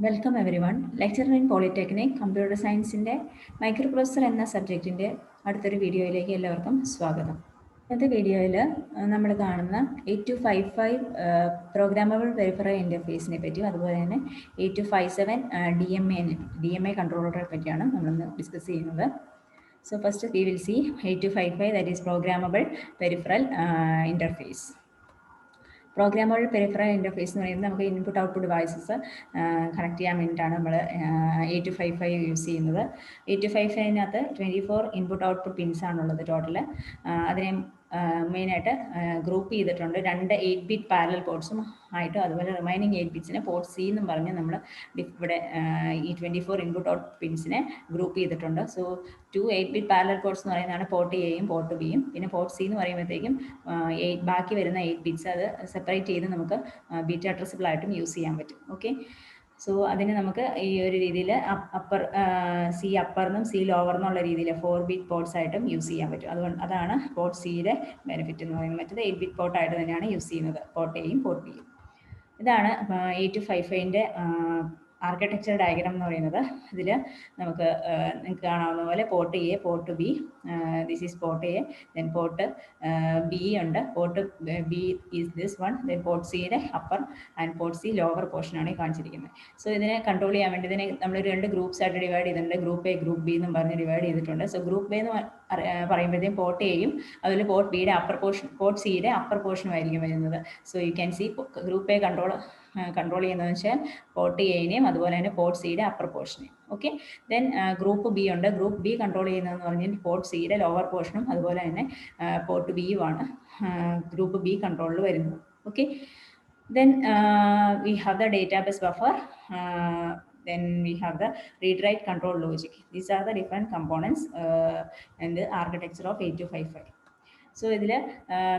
Welcome everyone. Lecturer in polytechnic computer സയൻസിൻ്റെ microprocessor എന്ന സബ്ജക്റ്റിൻ്റെ അടുത്തൊരു വീഡിയോയിലേക്ക് എല്ലാവർക്കും സ്വാഗതം. ഇന്നത്തെ വീഡിയോയിൽ നമ്മൾ കാണുന്ന 8255 പ്രോഗ്രാമബിൾ പെരിഫറൽ ഇൻ്റർഫേസിനെ പറ്റിയും അതുപോലെ തന്നെ 8257 DMA കൺട്രോളറെ പറ്റിയാണ് നമ്മളിന്ന് ഡിസ്കസ് ചെയ്യുന്നത്. So first we will see 8255, that is programmable peripheral interface. Programmable peripheral interface എന്ന് പറയുന്നത് നമുക്ക് ഇൻപുട്ട് ഔട്ട്പുട്ട് ഡിവൈസസ് കണക്ട് ചെയ്യാൻ വേണ്ടിയിട്ടാണ് നമ്മൾ 8255 യൂസ് ചെയ്യുന്നത്. 8255 24 ഇൻപുട്ട് ഔട്ട്പുട്ട് പിൻസ് ആണുള്ളത് ടോട്ടൽ. അതിനെ മെയിനായിട്ട് ഗ്രൂപ്പ് ചെയ്തിട്ടുണ്ട്. 2 8-bit പാരലൽ പോർട്സും ആയിട്ടും അതുപോലെ റിമൈനിങ് 8 ബിറ്റ്സിനെ പോർട്ട് സി എന്നും പറഞ്ഞ് നമ്മൾ ഇവിടെ ഈ 24 ഇൻപുട്ട് ഔട്ട്പുട്ട് പിൻസിനെ ഗ്രൂപ്പ് ചെയ്തിട്ടുണ്ട്. സോ 2 8-bit പാരലൽ പോർട്സ് എന്ന് പറയുന്നതാണ് പോർട്ട് എയും പോർട്ട് ബിയും. പിന്നെ പോർട്ട് സി എന്ന് പറയുമ്പോഴത്തേക്കും ബാക്കി വരുന്ന 8 ബിറ്റ്സ് അത് സെപ്പറേറ്റ് ചെയ്ത് നമുക്ക് ബീറ്റ് അഡ്രസ്സബിൾ ആയിട്ടും യൂസ് ചെയ്യാൻ പറ്റും. ഓക്കെ, സോ അതിന് നമുക്ക് ഈ ഒരു രീതിയിൽ സി അപ്പർന്നും സി ലോവർ എന്നുള്ള രീതിയിൽ 4-bit പോർട്സ് ആയിട്ടും യൂസ് ചെയ്യാൻ പറ്റും. അതാണ് പോർട്ട് സിയുടെ ബെനിഫിറ്റ് എന്ന് പറയുന്നത്. മറ്റത് 8-bit പോർട്ടായിട്ട് തന്നെയാണ് യൂസ് ചെയ്യുന്നത്, പോർട്ട് എയും പോർട്ട് ബിയും. ഇതാണ് 8255 ആർക്കിടെക്ചർ ഡയഗ്രാം എന്ന് പറയുന്നത്. ഇതിൽ നമുക്ക് നിങ്ങൾക്ക് കാണാവുന്ന പോലെ port A, port B, this is port A, then port B ഉണ്ട്, port B is this one, then port സിയുടെ upper and port C lower പോർഷനാണ് ഈ കാണിച്ചിരിക്കുന്നത്. സോ ഇതിനെ കൺട്രോൾ ചെയ്യാൻ വേണ്ടി ഇതിനെ നമ്മൾ 2 ഗ്രൂപ്പ്സ് ആയിട്ട് ഡിവൈഡ് ചെയ്തിട്ടുണ്ട്. ഗ്രൂപ്പ് എ, ഗ്രൂപ്പ് ബി എന്നും പറഞ്ഞ് ഡിവൈഡ് ചെയ്തിട്ടുണ്ട്. സോ ഗ്രൂപ്പ് എ എന്ന് പറയുമ്പോഴത്തേക്കും പോർട്ട് എയും അതിൽ പോർട്ട് ബിയുടെ അപ്പർ പോർഷൻ, പോർട്ട് സിയുടെ അപ്പർ പോർഷനുമായിരിക്കും വരുന്നത്. So you can see group A control ചെയ്യുന്നതെന്ന് വെച്ചാൽ പോർട്ട് എനെയും അതുപോലെ തന്നെ പോർട്ട് സിയുടെ അപ്പർ പോർഷനെയും. ഓക്കെ, ദെൻ ഗ്രൂപ്പ് ബി ഉണ്ട്. ഗ്രൂപ്പ് ബി കൺട്രോൾ ചെയ്യുന്നതെന്ന് പറഞ്ഞാൽ പോർട്ട് സിയുടെ ലോവർ പോർഷനും അതുപോലെ തന്നെ പോർട്ട് ബിയുമാണ് ഗ്രൂപ്പ് ബി കൺട്രോളിൽ വരുന്നത്. Okay, then we have the database buffer, then we have the read write control logic. These are the different components in the architecture of 8255. So ഇതിൽ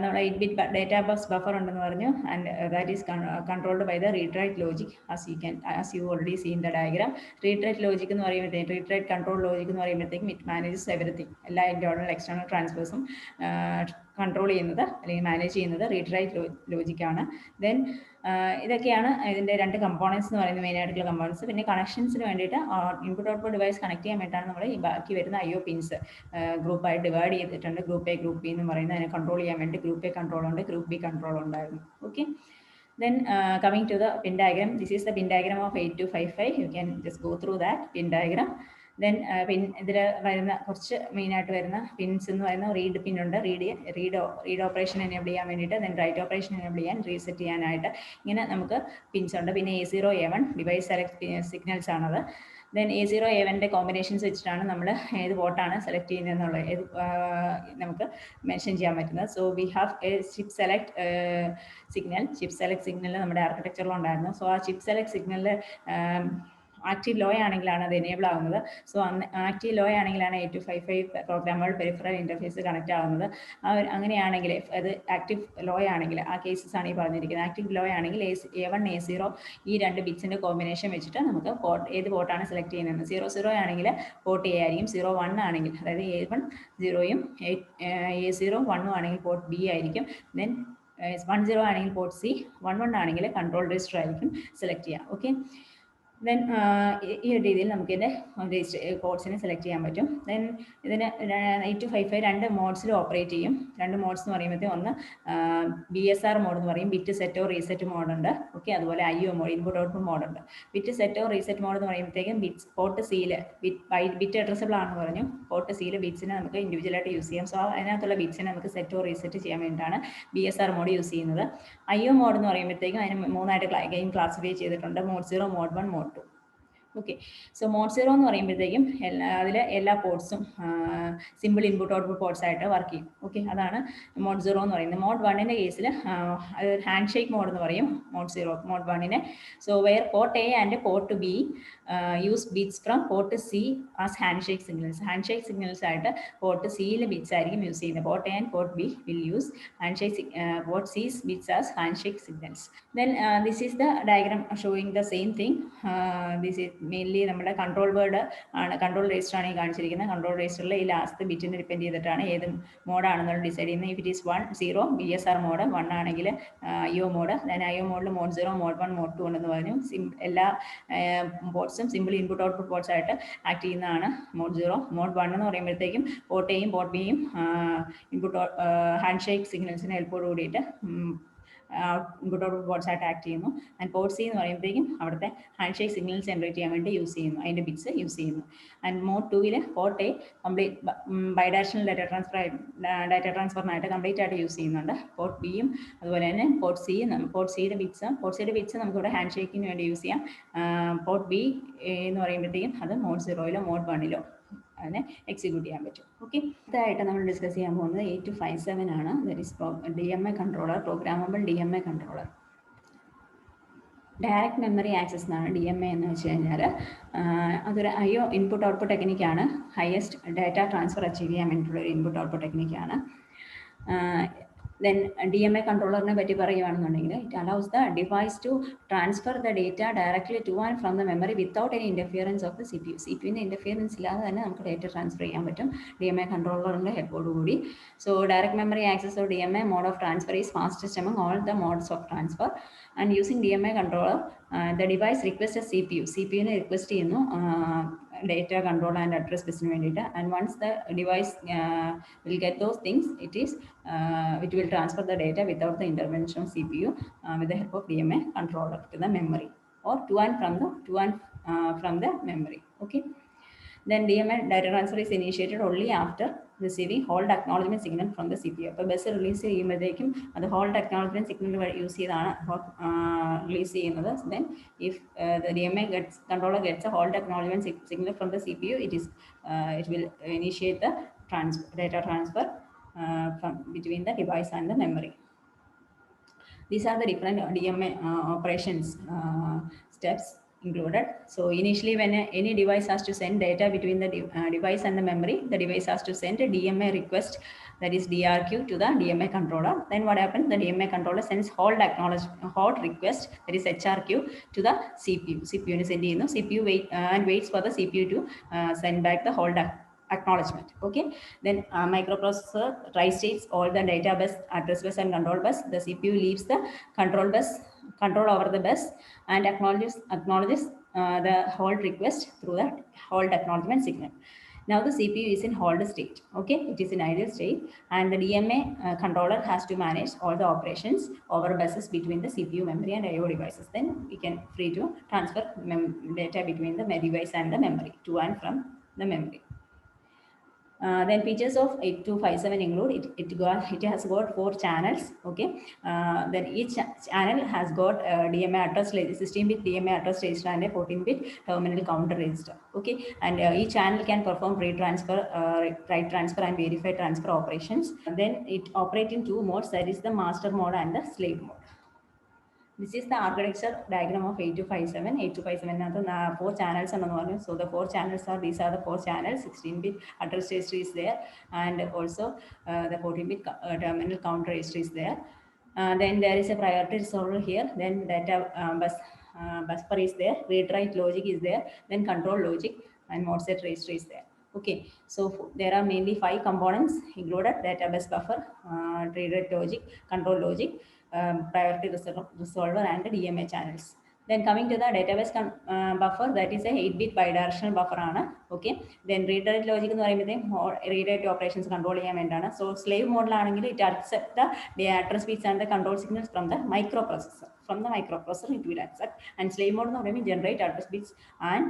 നമ്മൾ 8-bit ഡേറ്റാ ബസ് ബഫർ ഉണ്ടെന്ന് പറഞ്ഞു, and that is controlled by the read write logic as you already seen the diagram. Read write logic എന്ന് പറയുമ്പോഴത്തേക്കും, read write control logic എന്ന് പറയുമ്പോഴത്തേക്കും it manages everything, എല്ലാ internal external ട്രാൻസ്ഫേഴ്സും control ചെയ്യുന്നത് അല്ലെങ്കിൽ മാനേജ് ചെയ്യുന്നത് റീഡ് റൈറ്റ് ലോജിക്കാണ്. ദെൻ ഇതൊക്കെയാണ് ഇതിൻ്റെ 2 കമ്പോണൻസ് എന്ന് പറയുന്നത്, മെയിൻ ആയിട്ടുള്ള കമ്പോണൻസ്. പിന്നെ കണക്ഷൻസിന് വേണ്ടിയിട്ട് ഇൻപുട്ട് ഔട്ട്പുട്ട് ഡിവൈസ് കണക്ട് ചെയ്യാൻ വേണ്ടിയിട്ടാണ് നമ്മൾ ഈ ബാക്കി വരുന്ന IO പിൻസ് ഗ്രൂപ്പായിട്ട് ഡിവൈഡ് ചെയ്തിട്ടുണ്ട്. ഗ്രൂപ്പ് എ, ഗ്രൂപ്പ് ബി എന്ന് പറയുന്നത് അതിനെ കൺട്രോൾ ചെയ്യാൻ വേണ്ടി ഗ്രൂപ്പ് എ കൺട്രോൾ ഉണ്ട്, ഗ്രൂപ്പ് ബി കൺട്രോൾ ഉണ്ടായിരുന്നു. Okay, then coming to the pin diagram, this is the pin diagram of 8255. You can just go through that pin diagram. Then ഇതിൽ വരുന്ന കുറച്ച് മെയിനായിട്ട് വരുന്ന പിൻസ് എന്ന് പറയുന്ന റീഡ് പിൻ ഉണ്ട്, റീഡ് ഓപ്പറേഷൻ എനേബിൾ ചെയ്യാൻ വേണ്ടിയിട്ട്, ദെൻ റൈറ്റ് ഓപ്പറേഷൻ എനേബിൾ ചെയ്യാൻ, റീസെറ്റ് ചെയ്യാനായിട്ട് ഇങ്ങനെ നമുക്ക് പിൻസ് ഉണ്ട്. പിന്നെ A0 A1 device select signals ആണത്. ദെൻ A0 A1 കോമ്പിനേഷൻസ് വെച്ചിട്ടാണ് നമ്മൾ ഏത് പോർട്ടാണ് സെലക്ട് ചെയ്യുന്നതെന്നുള്ളത് നമുക്ക് മെൻഷൻ ചെയ്യാൻ പറ്റുന്നത്. So we have a chip select signal നമ്മുടെ ആർക്കിടെക്ചറിൽ ഉണ്ടായിരുന്നു. സോ ആ ചിപ്പ് സെലക്ട് സിഗ്നലിൽ ആക്റ്റീവ് ലോ ആണെങ്കിലാണ് അത് എനേബിൾ ആവുന്നത്. സോ ആക്റ്റീവ് ലോ ആണെങ്കിലാണ് 8255 പ്രോഗ്രാമബിൾ പെരിഫറൽ ഇൻ്റർഫേസ് കണക്ട് ആവുന്നത്. അങ്ങനെയാണെങ്കിൽ അത് ആക്റ്റീവ് ലോ ആണെങ്കിൽ, ആ കേസസ് ആണ് ഈ പറഞ്ഞിരിക്കുന്നത്. ആക്റ്റീവ് ലോ ആണെങ്കിൽ A1 A0 ഈ 2 ബിറ്റ്സിൻ്റെ കോമ്പിനേഷൻ വെച്ചിട്ട് നമുക്ക് ഏത് പോർട്ടാണ് സെലക്ട് ചെയ്യുന്നത്. 00 ആണെങ്കിൽ പോർട്ട് എ ആയിരിക്കും, 01 ആണെങ്കിൽ അതായത് A1 0യും A0 1ഉം ആണെങ്കിൽ പോർട്ട് ബി ആയിരിക്കും. ദെൻ 10 ആണെങ്കിൽ പോർട്ട് സി, 11 ആണെങ്കിൽ കൺട്രോൾ രജിസ്റ്റർ ആയിരിക്കും സെലക്ട് ചെയ്യുക. ഓക്കെ, ദെൻ ഈ ഒരു രീതിയിൽ നമുക്കിതിൻ്റെ പോർട്സിനെ സെലക്ട് ചെയ്യാൻ പറ്റും. ദെൻ ഇതിന് 8255 2 മോഡ്സിൽ ഓപ്പറേറ്റ് ചെയ്യും. 2 മോഡ്സ് എന്ന് പറയുമ്പോഴത്തേക്കും ഒന്ന് BSR മോഡ് എന്ന് പറയും, ബിറ്റ് സെറ്റോ റീസെറ്റ് മോഡുണ്ട്. ഓക്കെ, അതുപോലെ IO മോഡ്, ഇൻപുട്ട് ഔട്ട്പുട്ട് മോഡുണ്ട്. ബിറ്റ് സെറ്റോ റീസെറ്റ് മോഡ് എന്ന് പറയുമ്പോഴത്തേക്കും പോർട്ട് സിയിൽ ബിറ്റ് അഡ്രസ്സബിൾ ആണെന്ന് പറഞ്ഞു. പോർട്ട് സിയിൽ ബിറ്റ്സിനെ നമുക്ക് ഇൻഡിവിജ്വലായിട്ട് യൂസ് ചെയ്യാം. സോ അതിനകത്തുള്ള ബിറ്റ്സിനെ നമുക്ക് സെറ്റോ റീസെറ്റ് ചെയ്യാൻ വേണ്ടിയിട്ടാണ് BSR മോഡ് യൂസ് ചെയ്യുന്നത്. IO മോഡ് എന്ന് പറയുമ്പോഴത്തേക്കും അതിന് 3ആയിട്ട് ക്ലാസിഫൈ ചെയ്തിട്ടുണ്ട്, mode 0, mode 1, mode 2. Okay, so mode 0 എന്ന് പറയുമ്പോഴത്തേക്കും അതിൽ എല്ലാ പോർട്സും സിമ്പിൾ ഇൻപുട്ട് ഔട്ട്പുട്ട് പോർട്സ് ആയിട്ട് വർക്ക് ചെയ്യും. ഓക്കെ, അതാണ് മോഡ് 0 എന്ന് പറയുന്നത്. മോഡ് 1ൻ്റെ കേസിൽ അത് ഹാൻഡ് ഷേക്ക് മോഡ് എന്ന് പറയും മോഡ് 1നെ. So where port A and port B use bits from port C as handshake signals. Handshake signals ആയിട്ട് പോർട്ട് സിയിലെ ബിറ്റ്സ് ആയിരിക്കും യൂസ് ചെയ്യുന്നത്. Port A and port B will use port C's bits as handshake signals. Then this is the diagram showing the same thing. Mainly നമ്മുടെ control word ആണ്, control register ആണ് ഈ കാണിച്ചിരിക്കുന്നത്. Control രജിസ്റ്ററിൽ ഈ ലാസ്റ്റ് ബിറ്റിനെ ഡിപ്പെൻഡ് ചെയ്തിട്ടാണ് ഏത് മോഡാണെന്നുള്ള ഡിസൈഡ് ചെയ്യുന്നത്. If it is 1 0 BSR mode, 1 ആണെങ്കിൽ IO മോഡ്, ദെൻ IO മോഡിൽ മോഡ് 0, മോഡ് 1, മോഡ് 2 ഉണ്ടെന്ന് പറഞ്ഞു. എല്ലാ പോർട്സും സിമ്പിൾ ഇൻപുട്ട് ഔട്ട്പുട്ട് പോർട്സ് ആയിട്ട് ആക്ട് ചെയ്യുന്നതാണ് മോഡ് 0. മോഡ് 1 എന്ന് പറയുമ്പോഴത്തേക്കും പോർട്ട് എയും പോർട്ട് ബിയും ഇൻപുട്ട് ഹാൻഡ് ഷേക്ക് സിഗ്നൽസിന് ഹെൽപ്പോട് കൂടിയിട്ട് ഇൻപുട്ട് ഔട്ട്പുട്ട് പോർട്സ് ആയിട്ട് ആക്ട് ചെയ്യുന്നു. ആൻഡ് പോർട്ട് സി എന്ന് പറയുമ്പോഴത്തേക്കും അവിടുത്തെ ഹാൻഡ് ഷേക്ക് സിഗ്നൽസ് ജനറേറ്റ് ചെയ്യാൻ വേണ്ടി യൂസ് ചെയ്യുന്നു, അതിൻ്റെ ബിറ്റ്സ് യൂസ് ചെയ്യുന്നു. And mode 2 port A complete bidirectional data ട്രാൻസ്ഫറിനായിട്ട് കംപ്ലീറ്റ് ആയിട്ട് യൂസ് ചെയ്യുന്നുണ്ട്. പോർട്ട് ബിയും അതുപോലെ തന്നെ പോർട്ട് സിയുടെ ബിറ്റ്സ് നമുക്കിവിടെ ഹാൻഡ് ഷേക്കിന് വേണ്ടി യൂസ് ചെയ്യാം. പോർട്ട് ബി എന്ന് പറയുമ്പോഴത്തേക്കും അത് മോഡ് 0 മോഡ് 1 അതിനെ എക്സിക്യൂട്ട് ചെയ്യാൻ പറ്റും. ഓക്കെ, ഇതായിട്ട് നമ്മൾ ഡിസ്കസ് ചെയ്യാൻ പോകുന്നത് 8257 ആണ്. That is DMA controller, programmable DMA controller. Direct memory access എന്നാണ് DMA എന്ന് വെച്ച് കഴിഞ്ഞാൽ. അതൊരു IO ഇൻപുട്ട് ഔട്ട്പുട്ട് ടെക്നിക്കാണ്. ഹയസ്റ്റ് ഡാറ്റ ട്രാൻസ്ഫർ അച്ചീവ് ചെയ്യാൻ വേണ്ടിയിട്ടുള്ളൊരു ഇൻപുട്ട് ഔട്ട്പുട്ട് ടെക്നിക്കാണ്. Then DMA controller പറ്റി പറയുകയാണെന്നുണ്ടെങ്കിൽ it allows the device to transfer the data directly to and from the memory without any interference of the CPU. CPUവിൻ്റെ interference ഇല്ലാതെ തന്നെ നമുക്ക് ഡേറ്റ ട്രാൻസ്ഫർ ചെയ്യാൻ പറ്റും DMA കൺട്രോളറിൻ്റെ ഹെൽപ്പോടുകൂടി. So direct memory access of DMA mode of transfer is fastest among all the modes of transfer. And using DMA controller, the device requests a CPU-നെ request ചെയ്യുന്നു data control and address ബസ്സിന് വേണ്ടിയിട്ട്. And once the device will get those things it will transfer the data without the intervention of CPU with the help of DMA controller to the memory or to and from the memory. Okay, then DMA data transfer is initiated only after receiving hold acknowledgement signal from the CPU. അപ്പോൾ bus release ചെയ്യുമ്പോഴത്തേക്കും അത് hold acknowledgement signal use ചെയ്താണ് release ചെയ്യുന്നത്. Then if the DMA controller gets a hold acknowledgement signal from the CPU, it will initiate the data transfer between the device and the memory. These are the different DMA operations steps included. So initially, when any device has to send data between the device and the memory, the device has to send a DMA request, that is DRQ, to the DMA controller. Then what happens? The DMA controller sends hold request, that is HRQ, to the CPU. CPU is sending, CPU waits for the CPU to send back the hold acknowledgement. Okay, then microprocessor tri-states all the data bus, address bus and control bus. The CPU leaves the control over the bus and acknowledges the hold request through the hold acknowledgement signal. Now the CPU is in hold state. Okay, it is in idle state, and the DMA controller has to manage all the operations over buses between the CPU, memory and IO devices. Then we can free to transfer data between the device and the memory, to and from the memory. Then features of 8257 include it has got 4 channels. Okay, then each channel has got DMA address 16-bit DMA address register and a 14-bit terminal counter register. Okay, and each channel can perform read transfer, write transfer and verify transfer operations. Then it operates in 2 modes, that is the master mode and the slave mode. This is the architecture diagram of 8257. 8257 4 channels are. So the 4 channels are, these are the 4 channels. 16-bit address register is there, and also the 14-bit terminal counter register is there. Then there is a priority resolver here. Then data buffer is there. Read write logic is there. Then control logic and mode set register is there. Okay, so there are mainly 5 components included: data bus buffer, read write logic, control logic, priority resolver and the DMA channels. Then coming to the database buffer, that is a 8-bit bidirectional buffer ആണ്. Okay, then read write logic എന്ന് പറയുമ്പോഴത്തേക്കും read write operations control ചെയ്യാൻ വേണ്ടിയാണ്. So slave മോഡിലാണെങ്കിൽ it accept the address bits and the control signals from the microprocessor. From the microprocessor it will accept. And slave mode എന്ന് പറയുമ്പോൾ generate address bits and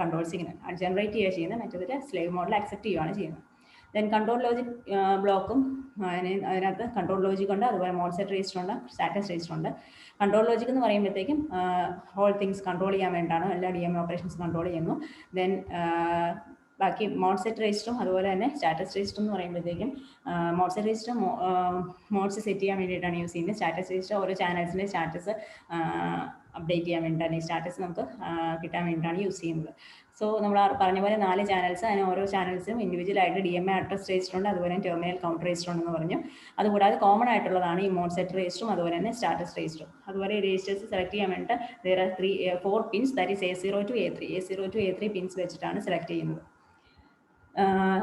control signal generate ചെയ്യുന്ന മറ്റൊരു slave മോഡിൽ accept ചെയ്യുകയാണ് ചെയ്യുന്നത്. Then control logic ബ്ലോക്കും അതിനകത്ത് control logic ഉണ്ട്, അതുപോലെ മോഡ് സെറ്റ് രജിസ്റ്റർ ഉണ്ട്, സ്റ്റാറ്റസ് രജിസ്റ്റർ ഉണ്ട്. കൺട്രോൾ ലോജിക് എന്ന് പറയുമ്പോഴത്തേക്കും ഹോൾ തിങ്സ് കൺട്രോൾ ചെയ്യാൻ വേണ്ടിയാണ്, എല്ലാ DMA ഓപ്പറേഷൻസ് കൺട്രോൾ ചെയ്യുന്നു. ദെൻ ബാക്കി മോഡ് സെറ്റ് രജിസ്റ്ററും അതുപോലെ തന്നെ സ്റ്റാറ്റസ് രജിസ്റ്റർ എന്ന് പറയുമ്പോഴത്തേക്കും mode set register modes set ചെയ്യാൻ വേണ്ടിയിട്ടാണ് യൂസ് ചെയ്യുന്നത്. സ്റ്റാറ്റസ് രജിസ്റ്റർ ഓരോ ചാനൽസിൻ്റെ സ്റ്റാറ്റസ് അപ്ഡേറ്റ് ചെയ്യാൻ വേണ്ടിയിട്ടാണ്, ഈ സ്റ്റാറ്റസ് നമുക്ക് കിട്ടാൻ വേണ്ടിയിട്ടാണ് യൂസ് ചെയ്യുന്നത്. സോ നമ്മൾ പറഞ്ഞ പോലെ 4 ചാനൽസ്, അതിന് ഓരോ ചാനൽസും ഇൻഡിവിജ്വലായിട്ട് DMA അഡ്രസ് രജിസ്റ്റർ ഉണ്ട്, അതുപോലെ ടെർമിനൽ കൗണ്ടർ രജിസ്റ്റർ ഉണ്ടെന്ന് പറഞ്ഞു. അതുകൂടാതെ കോമൺ ആയിട്ടുള്ളതാണ് ഈ മോഡ് സെറ്റ് രജിസ്റ്ററും അതുപോലെ തന്നെ സ്റ്റാറ്റസ് രജിസ്റ്ററും. അതുപോലെ രജിസ്റ്റേഴ്സ് സെലക്ട് ചെയ്യാൻ വേണ്ടിയിട്ട് there are 4 pins, that is A0 to A3 pins വെച്ചിട്ടാണ് സെലക്ട് ചെയ്യുന്നത്.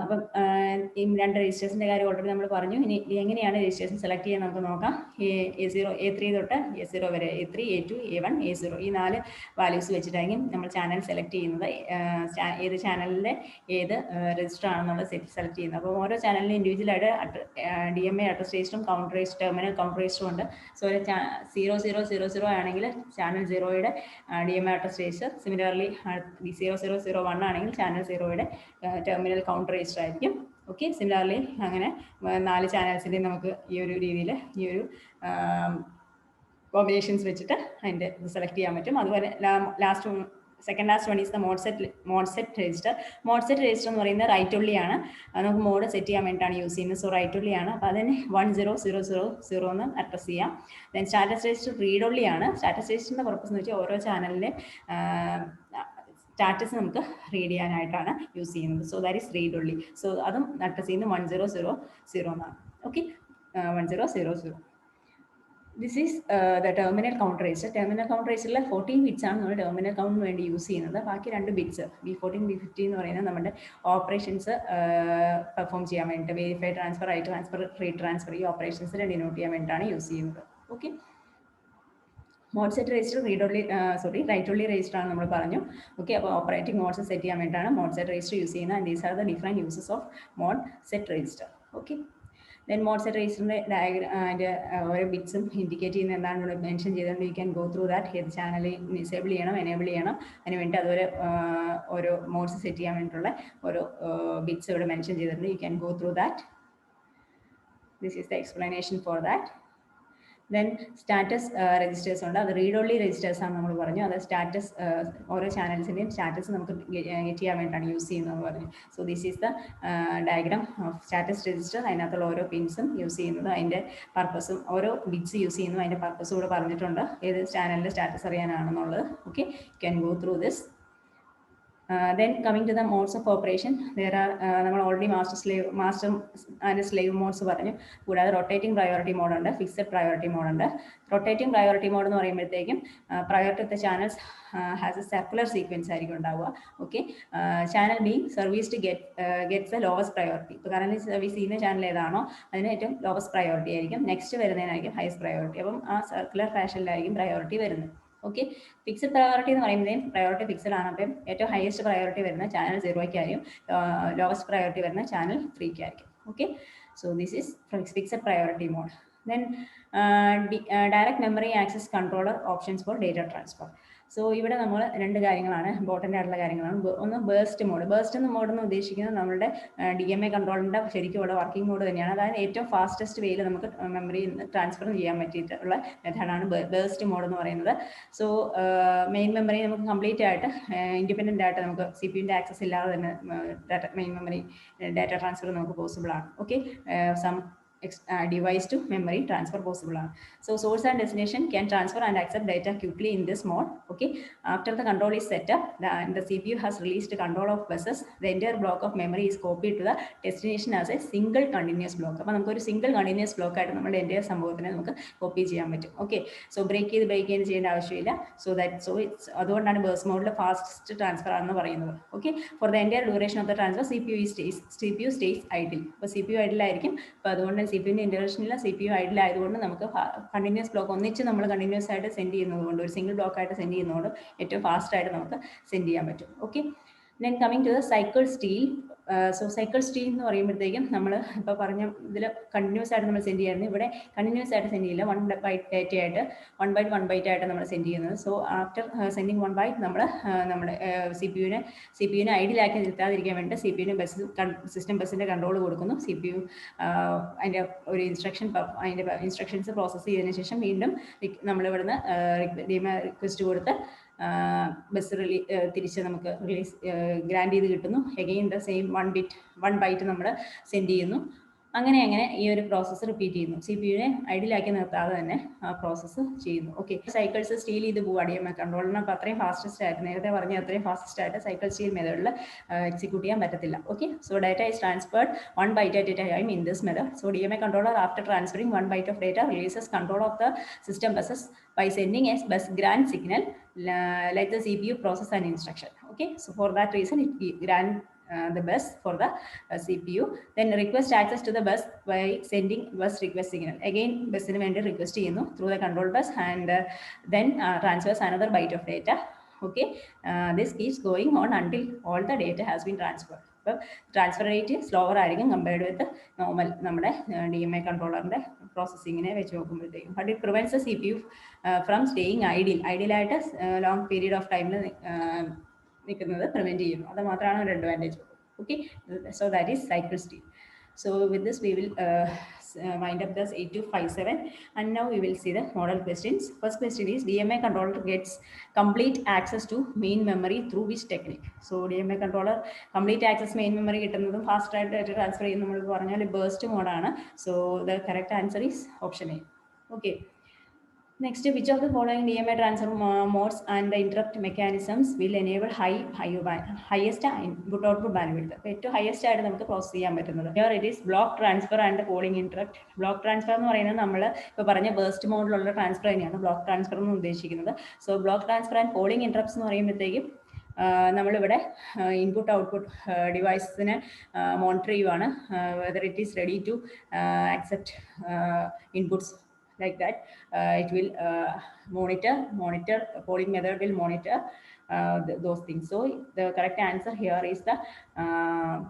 അപ്പം ഈ 2 രജിസ്റ്റേഴ്സിൻ്റെ കാര്യം ഓൾറെഡി നമ്മൾ പറഞ്ഞു. ഇനി എങ്ങനെയാണ് രജിസ്റ്റേഴ്സ് സെലക്ട് ചെയ്യാൻ നമുക്ക് നോക്കാം. A3 തൊട്ട് A0 വരെ, A3, A2, A1, A0 ഈ 4 വാല്യൂസ് വെച്ചിട്ടായിരിക്കും നമ്മൾ ചാനൽ സെലക്ട് ചെയ്യുന്നത്. ഏത് ചാനലിൻ്റെ ഏത് രജിസ്റ്റർ ആണെന്നുള്ള സെലക്ട് ചെയ്യുന്നത്. അപ്പോൾ ഓരോ ചാനലിനും ഇൻഡിവിജ്വലായിട്ട് DMA അഡ്രസ് രജിസ്റ്ററും കൗണ്ടർ രജിസ്റ്റർ, ടെർമിനൽ കൗണ്ടർ രജിസ്റ്ററും ഉണ്ട്. സോ 0000 ആണെങ്കിൽ ചാനൽ 0യുടെ DMA അഡ്രസ് രജിസ്റ്റർ, സിമിലർലി 0001 ആണെങ്കിൽ ചാനൽ 0യുടെ ടെർമിനൽ കൗണ്ടർ രജിസ്റ്റർ ആയിരിക്കും. ഓക്കെ, സിമിലർലി അങ്ങനെ 4 ചാനൽസിൻ്റെ നമുക്ക് ഈ ഒരു രീതിയിൽ ഈ ഒരു കോമ്പിനേഷൻസ് വെച്ചിട്ട് അതിൻ്റെ ഇത് സെലക്ട് ചെയ്യാൻ പറ്റും. അതുപോലെ second last one is the mode set register. Mode set register എന്ന് പറയുന്നത് റൈറ്റ് ഒള്ളി ആണ്. നമുക്ക് മോഡ് സെറ്റ് ചെയ്യാൻ വേണ്ടിയിട്ടാണ് യൂസ് ചെയ്യുന്നത്. സോ റൈറ്റ് ഒള്ളി ആണ്. അപ്പോൾ അതിന് 10000 എന്ന് അഡ്രസ് ചെയ്യാം. Then status register read only ആണ്. സ്റ്റാറ്റസ് രജിസ്റ്ററിൻ്റെ പർപ്പസ് എന്ന് വെച്ചാൽ ഓരോ ചാനലിൻ്റെ സ്റ്റാറ്റസ് നമുക്ക് റീഡ് ചെയ്യാനായിട്ടാണ് യൂസ് ചെയ്യുന്നത്. So that is read only. So അതും അഡ്രസ് ചെയ്യുന്നത് 1000 എന്നാണ്. Okay, 1000. This is the terminal counter register. Terminal counter രജിസ്റ്ററിൽ 14 ബിറ്റ്സ് ആണ് നമ്മൾ ടെർമിനൽ കൗണ്ടിന് വേണ്ടി യൂസ് ചെയ്യുന്നത്. ബാക്കി 2 ബിറ്റ്സ് B14 B15 എന്ന് പറയുന്നത് നമ്മുടെ ഓപ്പറേഷൻസ് പെർഫോം ചെയ്യാൻ വേണ്ടിയിട്ട്, verify transfer, write transfer, read transfer, ഈ ഓപ്പറേഷൻസിനെ ഡിനോട്ട് ചെയ്യാൻ വേണ്ടിയിട്ടാണ് യൂസ് ചെയ്യുന്നത്. Okay, mode set register write only register ആണ് നമ്മൾ പറഞ്ഞു. ഓക്കെ, അപ്പോൾ ഓപ്പറേറ്റിംഗ് മോഡ്സ് സെറ്റ് ചെയ്യാൻ വേണ്ടിയിട്ടാണ് മോഡ് സെറ്റ് രജിസ്റ്റർ യൂസ് ചെയ്യുന്നത്. And these are the different uses of mode set register. Okay, then mode set രജിസ്റ്ററിൻ്റെ അതിൻ്റെ ഓരോ ബിറ്റ്സും ഇൻഡിക്കേറ്റ് ചെയ്യുന്ന എന്താണ് മെൻഷൻ ചെയ്തുകൊണ്ട് you can go through that. ഏത് ചാനൽ ഡിസേബിൾ ചെയ്യണം, എനേബിൾ ചെയ്യണം, അതിന് വേണ്ടി അതുപോലെ ഓരോ മോഡ്സ് സെറ്റ് ചെയ്യാൻ വേണ്ടിയിട്ടുള്ള ഓരോ ബിറ്റ്സ് ഇവിടെ മെൻഷൻ ചെയ്തിട്ടുണ്ട്. U can go through that. This is the explanation for that. Then status registers ഉണ്ട്. അത് റീഡ് ഓൺലി രജിസ്റ്റേഴ്സ് ആണ് നമ്മൾ പറഞ്ഞു. അത് സ്റ്റാറ്റസ് ഓരോ ചാനൽസിൻ്റെയും സ്റ്റാറ്റസ് നമുക്ക് ഗെറ്റ് ചെയ്യാൻ വേണ്ടിയിട്ടാണ് യൂസ് ചെയ്യുന്നതെന്ന് പറഞ്ഞു. So this is the diagram of status register. അതിനകത്തുള്ള ഓരോ പിൻസും യൂസ് ചെയ്യുന്നത്, അതിൻ്റെ പർപ്പസും, ഓരോ ബിറ്റ്സ് യൂസ് ചെയ്യുന്നു, അതിൻ്റെ പർപ്പസും കൂടെ പറഞ്ഞിട്ടുണ്ട്, ഏത് ചാനലിൻ്റെ സ്റ്റാറ്റസ് അറിയാനാണെന്നുള്ളത്. Okay, you can go through this. Then coming to the modes of operation, there are നമ്മൾ already master and slave modes പറഞ്ഞു. കൂടാതെ റൊട്ടേറ്റിംഗ് പ്രയോറിറ്റി മോഡ് ഉണ്ട്, ഫിക്സഡ് പ്രയോറിറ്റി മോഡ് ഉണ്ട്. റൊട്ടേറ്റിംഗ് പ്രയോറിറ്റി മോഡ് എന്ന് പറയുമ്പോഴത്തേക്കും priority of the channels has A circular sequence ആയിരിക്കും ഉണ്ടാവുക. Okay, channel B service gets A lowest priority. ഇപ്പോൾ കറന്റ് സർവീസ് ചെയ്യുന്ന ചാനൽ ഏതാണോ അതിന് ഏറ്റവും ലോവസ്റ്റ് പ്രയോറിറ്റി ആയിരിക്കും, നെക്സ്റ്റ് വരുന്നതിനായിരിക്കും ഹയസ്റ്റ് പ്രയോറിറ്റി. അപ്പം ആ സർക്കുലർ ഫാഷനിലായിരിക്കും പ്രയോറിറ്റി വരുന്നത്. ഓക്കെ, ഫിക്സഡ് പ്രയോറിറ്റി എന്ന് പറയുമ്പോഴേക്കും പ്രയോറിറ്റി ഫിക്സഡ് ആണ്. അപ്പം ഏറ്റവും ഹയസ്റ്റ് പ്രയോറിറ്റി വരുന്ന ചാനൽ 0-ക്കായിരിക്കും, ലോവസ്റ്റ് പ്രയോറിറ്റി വരുന്ന ചാനൽ 3-ക്കായിരിക്കും. Okay, so this is fixed priority mode. Then direct memory access controller options for data transfer. So ഇവിടെ നമ്മൾ 2 കാര്യങ്ങളാണ്, ഇമ്പോർട്ടൻ്റ് ആയിട്ടുള്ള കാര്യങ്ങളാണ്. ഒന്ന് ബേസ്റ്റ് മോഡ്. ബേസ്റ്റ് മോഡ് എന്ന് ഉദ്ദേശിക്കുന്നത് നമ്മുടെ DMA കൺട്രോളിൻ്റെ ശരിക്കും ഉള്ള വർക്കിംഗ് മോഡ് തന്നെയാണ്. അതായത് ഏറ്റവും ഫാസ്റ്റസ്റ്റ് വേയിൽ നമുക്ക് മെമ്മറി ട്രാൻസ്ഫർ ചെയ്യാൻ പറ്റിയിട്ടുള്ള മെത്തേഡാണ് ബേസ്റ്റ് മോഡ് എന്ന് പറയുന്നത്. സോ മെയിൻ മെമ്മറി നമുക്ക് കംപ്ലീറ്റ് ആയിട്ട് ഇൻഡിപെൻഡൻ്റ് ആയിട്ട് നമുക്ക് CPU-ൻ്റെ ആക്സസ് ഇല്ലാതെ തന്നെ മെയിൻ മെമ്മറി ഡാറ്റ ട്രാൻസ്ഫർ നമുക്ക് പോസിബിൾ ആണ്. Okay, some device to memory transfer possible. So source and destination can transfer and accept data quickly in this mode. Okay, after the control is set up, the CPU has released control of buses. The entire block of memory is copied to the destination as a single continuous block. അപ്പോൾ നമുക്ക് ഒരു single continuous block ആയിട്ട് നമ്മുടെ എൻ്റെ സംഭവത്തിനെ നമുക്ക് copy ചെയ്യാൻ പറ്റും. Okay, so break ചെയ്ത് ചെയ്യേണ്ട ആവശ്യമില്ല. അതുകൊണ്ടാണ് ബേസ് മോഡിൽ ഫാസ്റ്റ് ട്രാൻസ്ഫർ ആണെന്ന് പറയുന്നത്. Okay, for the entire duration of the transfer CPU stays idle. അപ്പോൾ CPU idle ആയിരിക്കും. അപ്പോൾ അതുകൊണ്ട് CPU-ൻ്റെ ഇൻ്റർവേഷനില്ല, CPU idle ആയതുകൊണ്ട് നമുക്ക് കണ്ടിന്യൂസ് ബ്ലോക്ക് ഒന്നിച്ച് നമ്മൾ കണ്ടിന്യൂസ് ആയിട്ട് സെൻഡ് ചെയ്യുന്നതുകൊണ്ട്, ഒരു സിംഗിൾ ബ്ലോക്ക് ആയിട്ട് സെൻഡ് ചെയ്യുന്നതുകൊണ്ട് ഏറ്റവും ഫാസ്റ്റ് ആയിട്ട് നമുക്ക് സെൻഡ് ചെയ്യാൻ പറ്റും. Okay, then coming to the cycle steal. So cycle steal എന്ന് പറയുമ്പോഴത്തേക്കും നമ്മൾ ഇപ്പോൾ പറഞ്ഞ ഇതിൽ കണ്ടിന്യൂസ് ആയിട്ട് നമ്മൾ സെൻഡ് ചെയ്യുന്നത്, ഇവിടെ കണ്ടിന്യൂസ് ആയിട്ട് സെൻഡ് ചെയ്യില്ല, 1 ബൈറ്റ് ഡേറ്റ ആയിട്ട് 1 ബൈറ്റ് ആയിട്ട് നമ്മൾ സെൻഡ് ചെയ്യുന്നത്. സോ ആഫ്റ്റർ സെൻഡിങ് 1 ബൈറ്റ് നമ്മൾ നമ്മുടെ CPU-നെ ഐഡിയലാക്കി നിർത്താതിരിക്കാൻ വേണ്ടി CPU-ന് സിസ്റ്റം ബസ്സിൻ്റെ കൺട്രോൾ കൊടുക്കുന്നു. CPU അതിൻ്റെ ഒരു അതിൻ്റെ ഇൻസ്ട്രക്ഷൻസ് പ്രോസസ്സ് ചെയ്തതിന് ശേഷം വീണ്ടും നമ്മളിവിടുന്ന് റിക്വസ്റ്റ് കൊടുത്ത് ബസ് തിരിച്ച് നമുക്ക് ഗ്രാൻഡ് ചെയ്ത് കിട്ടുന്നു. എഗെയിൻ ദ സെയിം 1 ബൈറ്റ് നമ്മൾ സെൻഡ് ചെയ്യുന്നു. അങ്ങനെ ഈ ഒരു പ്രോസസ്സ് റിപ്പീറ്റ് ചെയ്യുന്നു. CPU-നെ ഐഡിയലാക്കി നിർത്താതെ തന്നെ ആ പ്രോസസ്സ് ചെയ്യുന്നു. ഓക്കെ, സൈക്കിൾസ് സ്റ്റീൽ ചെയ്ത് പോവുക DMA കൺട്രോളറിന്. അപ്പോൾ അത്രയും ഫാസ്റ്റസ്റ്റ് ആയിട്ട്, നേരത്തെ പറഞ്ഞ അത്രയും ഫാസ്റ്റസ്റ്റ് ആയിട്ട് സൈക്കിൾ സ്റ്റീൽ മെത്തേഡിൽ എക്സിക്യൂട്ട് ചെയ്യാൻ പറ്റത്തില്ല. Okay, so data is transferred 1 byte at a time in this method. So DMA controller, after transferring 1 byte of data, releases control of the system buses by sending a bus grant signal, let the CPU process an instruction. Okay, so for that reason it grant the bus for the CPU, then request access to the bus by sending bus request signal. Again busന് വേണ്ടി request ചെയ്യുന്നു through the control bus, and then transfers another byte of data. Okay, this keeps going on until all the data has been transferred. അപ്പോൾ transfer rate slower ആയിരിക്കും compared with normal നമ്മുടെ DMA കൺട്രോളറിൻ്റെ പ്രോസസ്സിങ്ങിനെ വെച്ച് നോക്കുമ്പോഴത്തേക്കും. But it prevents the CPU from staying ഐഡിയലായിട്ട് long period of ടൈമിൽ നിൽക്കുന്നത് പ്രിവെൻറ്റ് ചെയ്യുന്നു. അത് മാത്രമാണ് ഒരു advantage. Okay, so that is cycle steal. So with this we will wind up this 8257, and now we will see the model questions. First question is, DMA controller gets complete access to main memory through which technique? So DMA controller complete access main memory കിട്ടുന്നതും fast ആയിട്ട് data transfer ചെയ്യുന്ന നമ്മൾ പറഞ്ഞാൽ burst മോഡാണ്. So the correct answer is option A. Okay. Next, which of the following DMA transfer modes and the interrupt mechanisms will enable highest input-output bandwidth? ഏറ്റവും highest ആയിട്ട് നമുക്ക് process ചെയ്യാൻ പറ്റുന്നത് here it is block transfer and calling interrupt. Block transfer എന്ന് പറയുന്നത് നമ്മൾ ഇപ്പോൾ പറഞ്ഞ ബേസ്റ്റ് മോഡിലുള്ള ട്രാൻസ്ഫർ തന്നെയാണ് ബ്ലോക്ക് ട്രാൻസ്ഫർ എന്ന് ഉദ്ദേശിക്കുന്നത്. So block transfer and calling interrupts എന്ന് പറയുമ്പോഴത്തേക്കും നമ്മളിവിടെ ഇൻപുട്ട് ഔട്ട്പുട്ട് ഡിവൈസിനെ മോണിറ്റർ ചെയ്യുവാണ്, whether it is ready to accept inputs. Like that, it will monitor polling method will monitor those things. So the correct answer here is the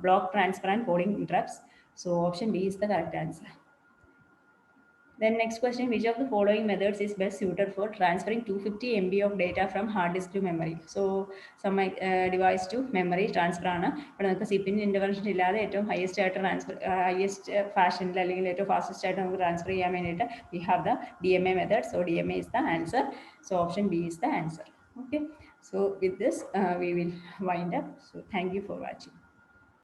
block transfer and polling interrupts. So option B is the correct answer. Then next question, which of the following methods is best suited for transferring 250 MB of data from hard disk to memory? So some device to memory transfer ആണ്. ഇവിടെ നമുക്ക് CPU intervention ഇല്ലാതെ ഏറ്റവും highest ആയിട്ട് highest ഫാഷനിൽ അല്ലെങ്കിൽ ഏറ്റവും fastest ആയിട്ട് നമുക്ക് ട്രാൻസ്ഫർ ചെയ്യാൻ വേണ്ടിയിട്ട് we have the DMA method. So DMA is the answer. So option B is the answer. Okay, so with this we will wind up. So thank you for watching.